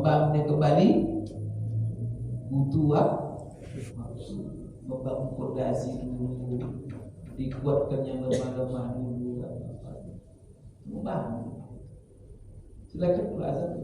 membangunnya kembali butuh waktu. Membangun fondasi dulu, dikuatkannya lemah-lemah dulu, membangun. Silakan kalau azan.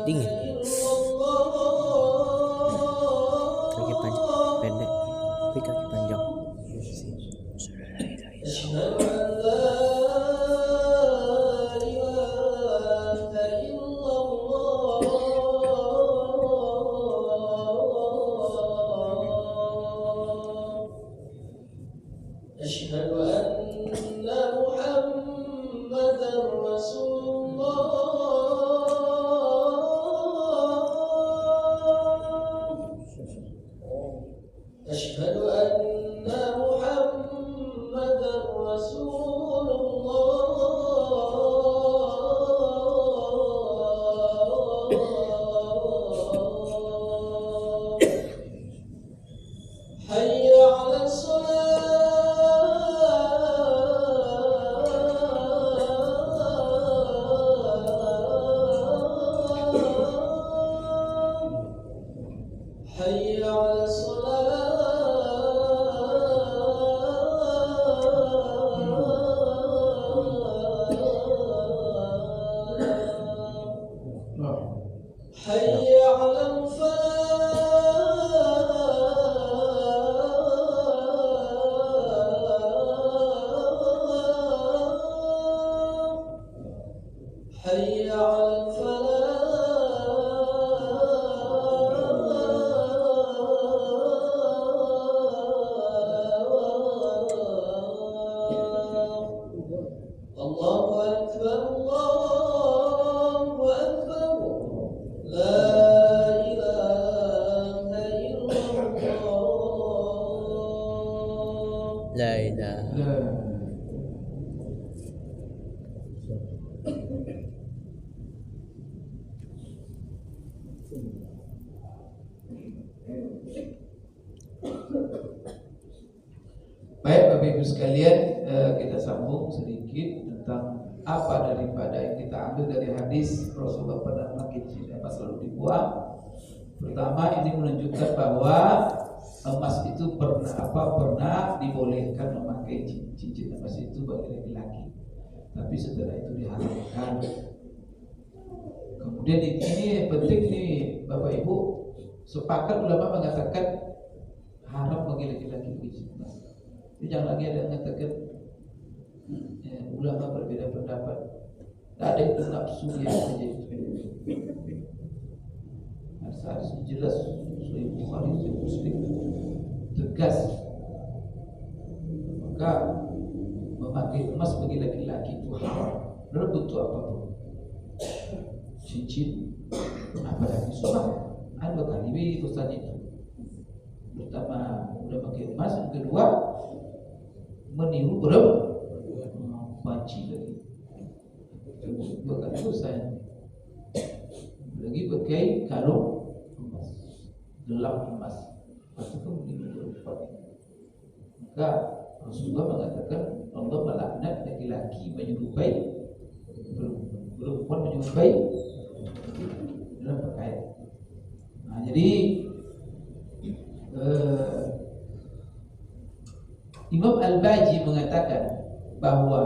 Dingin. Kaki pendek, tapi kaki panjang. La ilaha. Baik Bapak Ibu sekalian, kita sambung sedikit tentang apa daripada yang kita ambil dari hadis Rasulullah pernah memakai cincin emas lalu dibuang. Pertama, ini menunjukkan bahwa emas itu pernah dibolehkan memakai cincin emas itu bagi laki-laki, tapi setelah itu diharamkan. Kemudian ini penting nih Bapak Ibu, sepakat ulama mengatakan haram bagi laki-laki cincin emas. Jadi jangan lagi ada yang mengatakan ulama berbeda pendapat. Tak ada itu nafsu yang saja. Harus jelas Sahih Bukhari, Sahih Muslim tegas. Maka memakai emas bagi laki-laki itu haram dalam bentuk apapun. Cincin, apalagi sunnah. Ada kali dosa itu. Pertama udah pakai emas, yang kedua meniru banci lagi. Bukan dosa. Lagi pakai kalung emas, gelang emas, itu kan meniru banci. Maka Rasulullah mengatakan Allah melaknat laki-laki menyerupai perempuan menyerupai dalam pakaian. Nah, jadi Imam Al-Baji mengatakan bahwa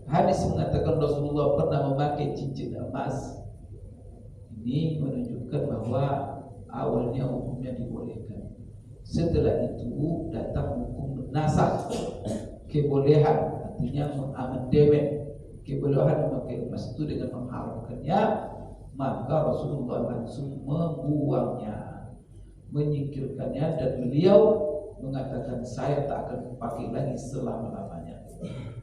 hadis mengatakan Rasulullah pernah memakai cincin emas. Ini menunjukkan bahwa awalnya hukumnya dibolehkan. Setelah itu datang hukum nasakh, kebolehan, artinya mengamandemen kebolehan memakai emas itu dengan mengharamkannya, maka Rasulullah langsung membuangnya, menyingkirkannya, dan beliau mengatakan saya tak akan pakai lagi selama-lamanya.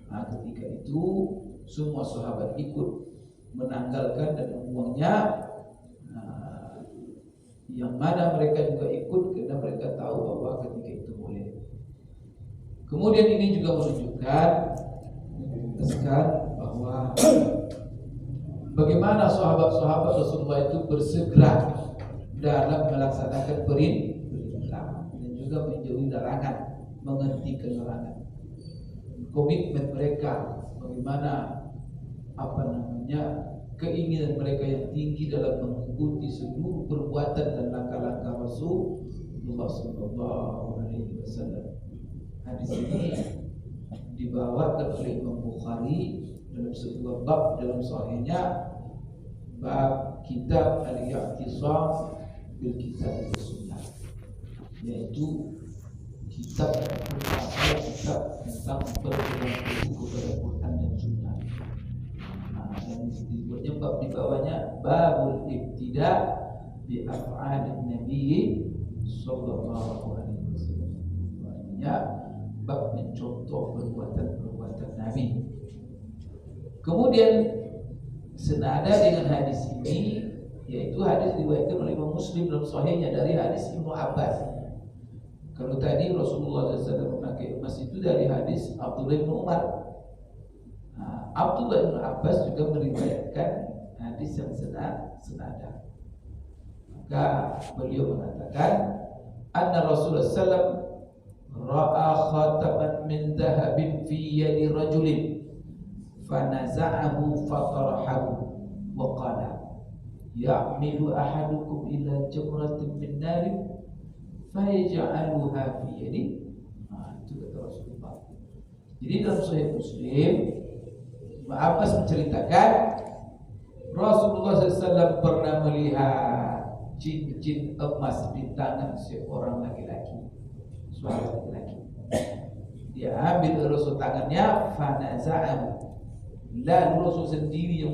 Nah, ketika itu semua sahabat ikut menanggalkan dan membuangnya. Nah, yang mana mereka juga ikut karena mereka tahu bahwa ketika itu boleh. Kemudian ini juga menunjukkan bahwa bagaimana sahabat-sahabat Rasulullah itu bersegera dalam melaksanakan perintah dan juga menjauhi larangan, menghentikan larangan. Komitmen mereka, bagaimana keinginan mereka yang tinggi dalam mengikuti seluruh perbuatan dan langkah-langkah Rasulullah sallallahu alaihi wasallam. Hadis ini dibawakan oleh Imam Bukhari dalam sebuah bab dalam sahihnya, bab kitab al-i'tisam bil kitab wa sunnah, yaitu kitab tentang berpegang teguh kepada Quran dan Sunnah. Dan dibuatnya bab di bawahnya babul ibtida bi af'alin Nabi sallallahu alaihi wasallam. Artinya bab mencontoh perbuatan-perbuatan Nabi. Kemudian senada dengan hadis ini, yaitu hadis diriwayatkan oleh Imam Muslim dalam sahihnya dari hadis Ibnu Abbas. Kalau tadi Rasulullah SAW memakai emas itu dari hadis Abdullah bin Umar. Nah, Abdullah bin Abbas juga meriwayatkan hadis yang senada. Maka beliau mengatakan, anna Rasulullah SAW ra'a khataman min dhahabin fi yadi rajulin fanaza'ahu fatarahahu wa qala ya'milu ahadukum ila jamratin min narin fayaj'aluha fi yadi. Nah, itu kata Rasulullah. Jadi dalam Sahih Muslim, Ibnu Abbas menceritakan Rasulullah SAW pernah melihat cincin emas di tangan seorang laki-laki, suami laki-laki. Dia ambil dari Rasul tangannya, fanaza'ahu, lalu Rasul sendiri yang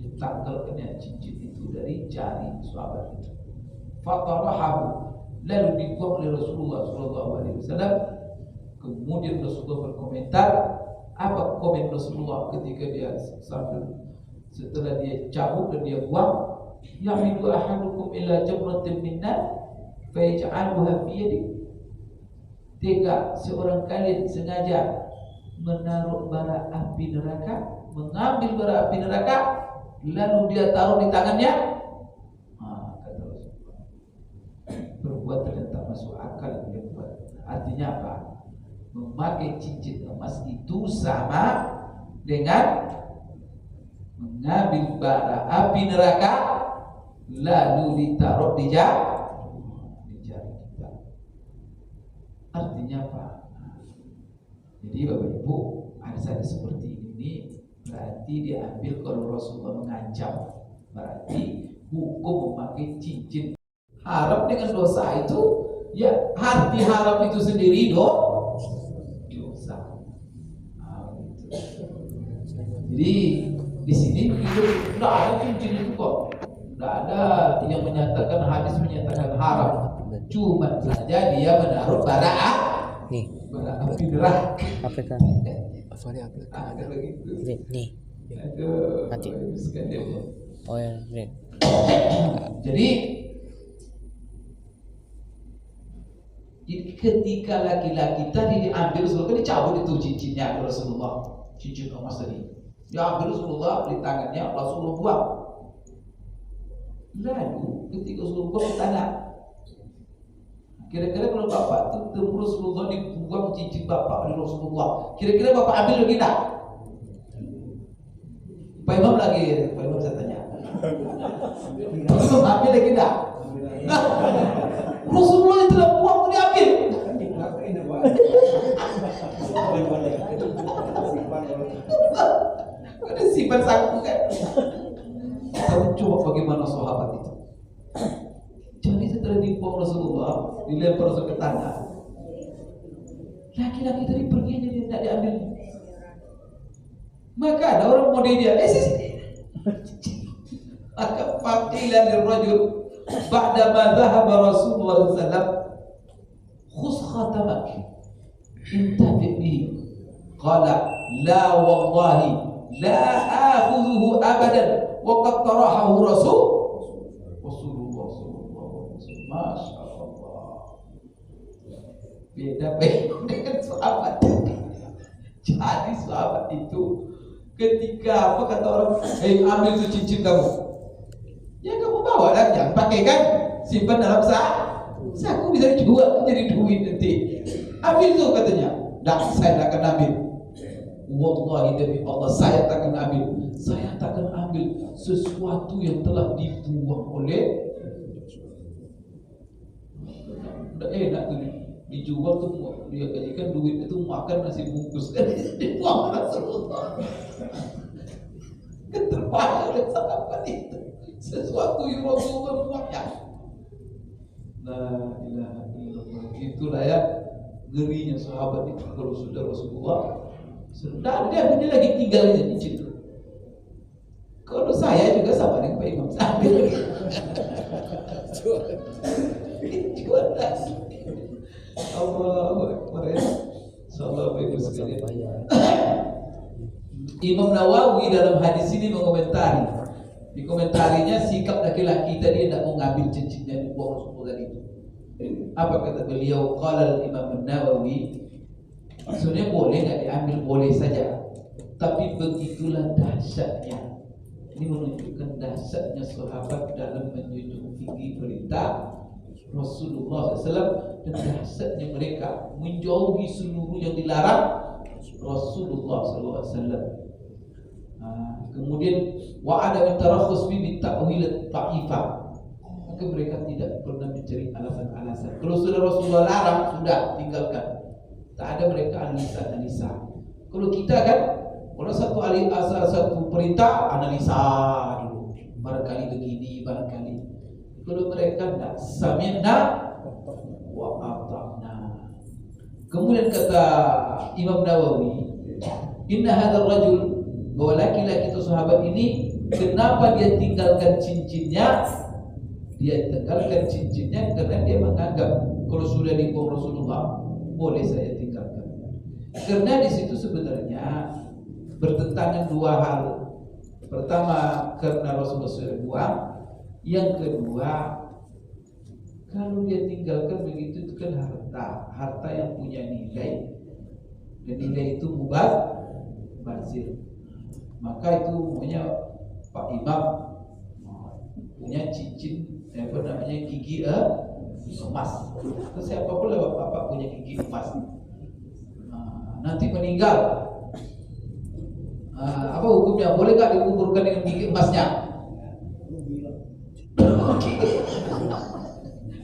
ditanggalkannya cincin itu dari jari sahabat itu. Fatarahahu, lalu dibuang oleh Rasulullah SAW. Kemudian Rasulullah berkomentar. Apa komen Rasulullah ketika dia setelah dia cabut dan dia buang? Ya'midu ahadukum ila jamratin min nar fayaj'aluha fi yadihi. Tiga, seorang kalian sengaja menaruh bara api neraka, mengambil bara api neraka, lalu dia taruh di tangannya. Kata Rasulullah, perbuatan yang tak masuk akal dia buat. Artinya apa? Memakai cincin emas itu sama dengan mengambil bara api neraka lalu ditaruh di jari kita. Artinya apa? Jadi Bapak Ibu, hadis seperti ini berarti diambil kalau Rasulullah mengancam, berarti hukum memakai cincin haram dengan dosa itu, ya arti haram itu sendiri dosa. Jadi di sini tidak ada cincin itu kok, tidak ada yang menyatakan hadis menyatakan haram. Cuma saja dia menaruh bara api neraka. Aplikasi. Ada begitu. Nih. Mati. Oh ya, nih. Jadi ketika laki-laki tadi diambil Rasulullah, dicabut itu cincinnya Rasulullah, cincin emas tadi. Diambil Rasulullah di tangannya, Rasulullah buang. Lalu ketika Rasulullah bertanya, kira-kira kalau bapak ketemu Rasulullah dibuang cincin bapak oleh Rasulullah, kira-kira bapak ambil lagi tak? Pak Imam saya tanya, Pak Imam ambil lagi tak? Rasulullah itu telah buang, diambil. Ada simpan saku kan? Tapi coba bagaimana sahabat itu. Jadi setelah dibuang Rasulullah, dilempar Rasul ke tanah, laki-laki tadi pergi jadi tidak diambil. Maka ada orang model dia, sini. Maka faqila lirrajul ba'da ma dhahaba Rasulullah sallallahu alaihi wasallam khudh khatamak intafi bihi. Qala la wallahi la akhudhuhu abadan wa qad tarahahu Rasulullah sallallahu alaihi wasallam. Masya Allah. Beda dengan sahabat. Jadi sahabat itu ketika apa kata orang, ambil itu cincin kamu, ya kamu bawa lah, jangan pakai kan, simpan dalam saku bisa dijual jadi duit nanti. Ambil itu katanya, saya tak akan ambil. Wallahi demi Allah saya tak akan ambil. Saya tak akan ambil sesuatu yang telah dibuang oleh. Udah enak tuh dijual tuh, dia gajikan duit itu makan nasi bungkus kan dibuang Rasulullah. Keterpayah oleh sahabat itu sesuatu yang Rasulullah buatnya. La ilaha illallah. Itulah ya ngerinya sahabat itu kalau sudah Rasulullah sudah dia lagi tinggal di situ. Kalau saya juga sama dengan Pak Imam sambil jual nasi. Allahu Akbar ya. Insyaallah bagus sekali. Imam Nawawi dalam hadis ini mengomentari. Di komentarinya sikap laki-laki tadi tidak mau ngambil cincinnya di buang Rasulullah itu. Apa kata beliau? Qala Imam Nawawi, sebenarnya boleh nggak diambil, boleh saja. Tapi begitulah dahsyatnya. Ini menunjukkan dahsyatnya sahabat dalam menjunjung tinggi perintah Rasulullah SAW dan dahsyatnya mereka menjauhi seluruh yang dilarang Rasulullah SAW. Kemudian wa'ada min tarakhus bi ta'wil ta'ifah. Maka mereka tidak pernah mencari alasan-alasan. Kalau sudah Rasulullah larang, sudah tinggalkan. Tak ada mereka analisa. Kalau kita kan, kalau satu perintah analisa dulu. Barangkali begini, barangkali. Kalau mereka tidak, sami'na wa ata'na. Kemudian kata Imam Nawawi, inna hadzal rajul, bahwa laki-laki itu sahabat ini, kenapa dia tinggalkan cincinnya? Dia tinggalkan cincinnya karena dia menganggap kalau sudah dibuang Rasulullah, boleh saya tinggalkan. Karena di situ sebenarnya bertentangan dua hal. Pertama, karena Rasulullah sudah buang. Yang kedua, kalau dia tinggalkan begitu itu kan harta yang punya nilai, dan nilai itu mubazir. Maka itu punya Pak Imam punya cincin gigi emas. Siapa pula bapak punya gigi emas, nanti meninggal, apa hukumnya? Boleh nggak dikuburkan dengan gigi emasnya?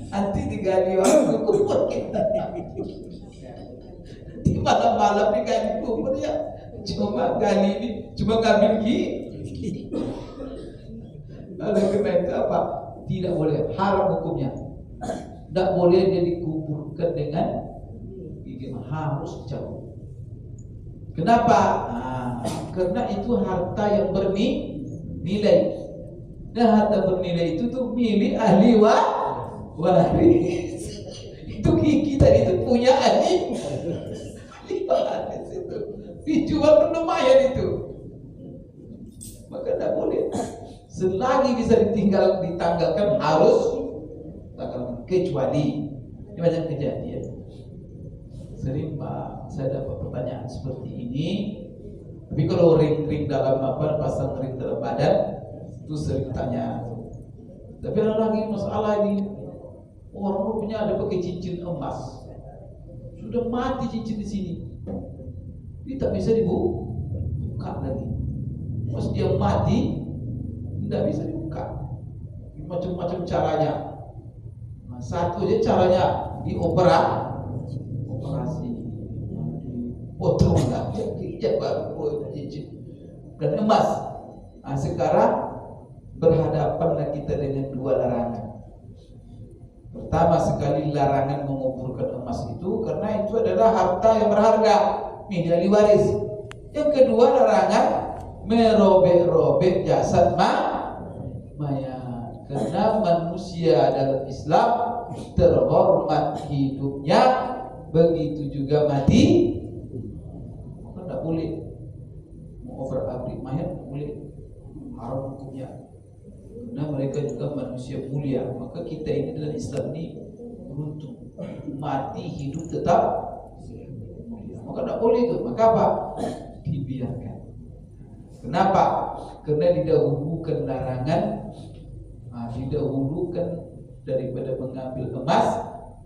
Nanti digali orang kubur kita. Di malam-malam digali kubur ya. Cuma gali ini, cuma ngambil gigi. Oleh karena itu apa? Tidak boleh, haram hukumnya. Tidak boleh dia dikuburkan dengan gigi, harus jauh. Kenapa? Karena itu harta yang bernilai. Dan harta bernilai itu tuh milik ahli waris. Itu gigi tadi itu punya ahli waris itu. Dijual pun lumayan itu. Maka tidak boleh. Selagi bisa ditanggalkan harus tanggalkan. Kecuali ini banyak kejadian. Sering Pak, saya dapat pertanyaan seperti ini. Tapi kalau ring-ring dalam pasang ring dalam badan itu sering tanya. Tapi ada lagi masalah ini, orang punya ada pakai cincin emas, sudah mati cincin di sini, ini tak bisa dibuka lagi. Pas dia mati, tidak bisa dibuka. Macam-macam caranya. Satu aja caranya operasi, potong lah, baru cincin dan emas. Sekarang berhadapanlah kita dengan dua larangan. Pertama sekali, larangan menguburkan emas itu karena itu adalah harta yang berharga, milik ahli waris. Yang kedua, larangan merobek-robek jasad mayat. Karena manusia dalam Islam terhormat hidupnya, begitu juga mati. Maka tidak boleh mengobrak-abrik mayat, tidak boleh, haram hukumnya. Karena mereka juga manusia mulia. Maka kita ini dalam Islam ini beruntung, mati hidup tetap mulia. Maka tidak boleh itu. Maka apa? Dibiarkan. Kenapa? Karena didahulukan larangan, didahulukan daripada mengambil emas,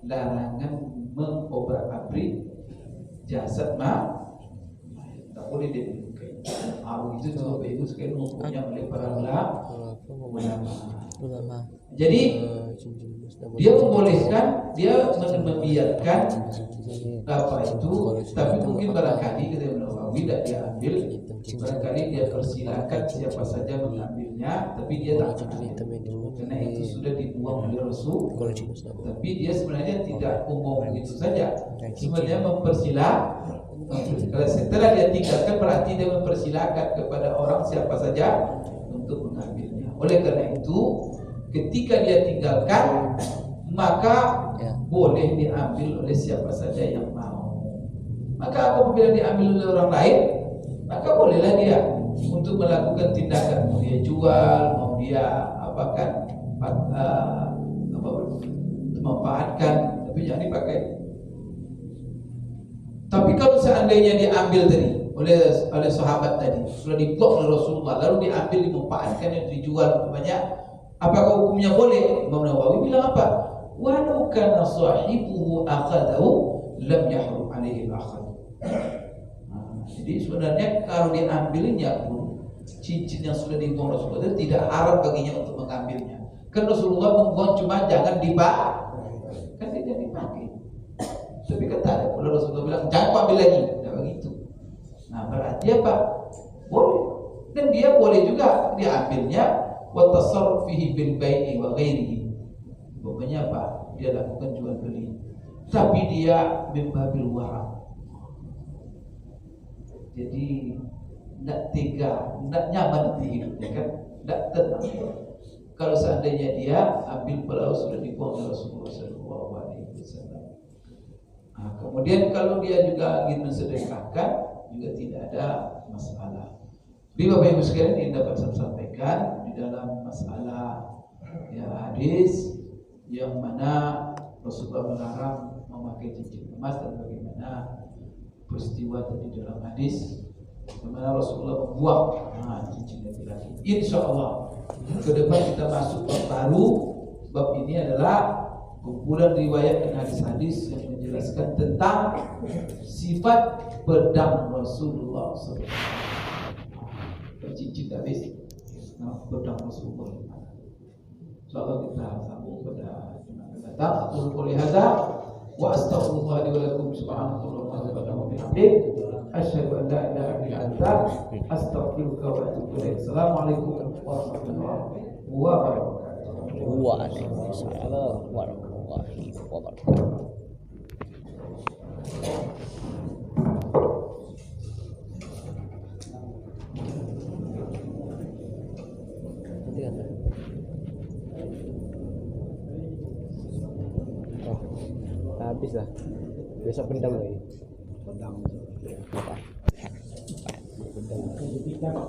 larangan mengobrak-abrik jasad mayat. Tak boleh dilakukan. Itu coba itu sekali hukumnya oleh para ulama. Jadi dia membolehkan, dia membiarkan apa itu, tapi mungkin barangkali kata Nawawi tidak diambil, barangkali dia persilakan siapa saja mengambilnya, tapi dia tak ambil karena itu sudah dibuang oleh Rasul. Tapi dia sebenarnya tidak umum begitu saja, sebenarnya mempersilahkan. Setelah dia tinggalkan berarti dia mempersilakan kepada orang siapa saja untuk mengambilnya. Oleh karena itu, ketika dia tinggalkan, maka boleh diambil oleh siapa saja yang mau. Maka apabila diambil oleh orang lain, maka bolehlah dia untuk melakukan tindakan, mau dia jual, mau dia memanfaatkan, tapi jangan dipakai. Tapi kalau seandainya diambil tadi oleh sahabat tadi, sudah diblok oleh Rasulullah, lalu diambil, dimanfaatkan, yang dijual banyak, apakah hukumnya boleh? Imam Nawawi bilang apa? Walau kana sahibuhu akhadahu lam yahrum alaihi al-akhad. Jadi sebenarnya kalau diambilnya pun, cincin yang sudah dibuang Rasulullah itu tidak haram baginya untuk mengambilnya. Kan Rasulullah membuang cuma jangan dipakai, kan tidak dipakai. Tapi kata kalau Rasulullah bilang jangan ambil lagi, tidak begitu. Nah berarti apa? Boleh. Dan dia boleh juga diambilnya wa tasarruf fihi bil bai'i wa ghairihi. Pokoknya apa? Dia lakukan jual beli. Tapi dia membabil wara. Jadi tidak tega, tidak nyaman di hidupnya kan, tidak tenang. Kalau seandainya dia ambil pelaut sudah dibuang oleh Rasulullah SAW. Nah, kemudian kalau dia juga ingin mensedekahkan juga tidak ada masalah. Jadi Bapak Ibu sekalian, ini dapat saya sampaikan di dalam masalah hadis yang mana Rasulullah melarang memakai cincin emas, dan bagaimana peristiwa tadi dalam hadis di mana Rasulullah membuang cincin laki-laki. Insya Allah ke depan kita masuk bab baru. Bab ini adalah kumpulan riwayat dan hadis-hadis yang menjelaskan tentang sifat pedang Rasulullah SAW. Cincin habis, pedang Rasulullah. Insyaallah kita sambung pada jumat mendatang. Aku qouli hadza wa astaghfirullah li wa lakum subhanallahi wa bihamdihi asyhadu an la ilaha illa anta astaghfiruka wa atubu ilaik. Assalamualaikum warahmatullahi wabarakatuh. Waalaikumsalam warahmatullahi wabarakatuh. Habis lah. Besok pendam lagi. Pendam. Apa? Pendam.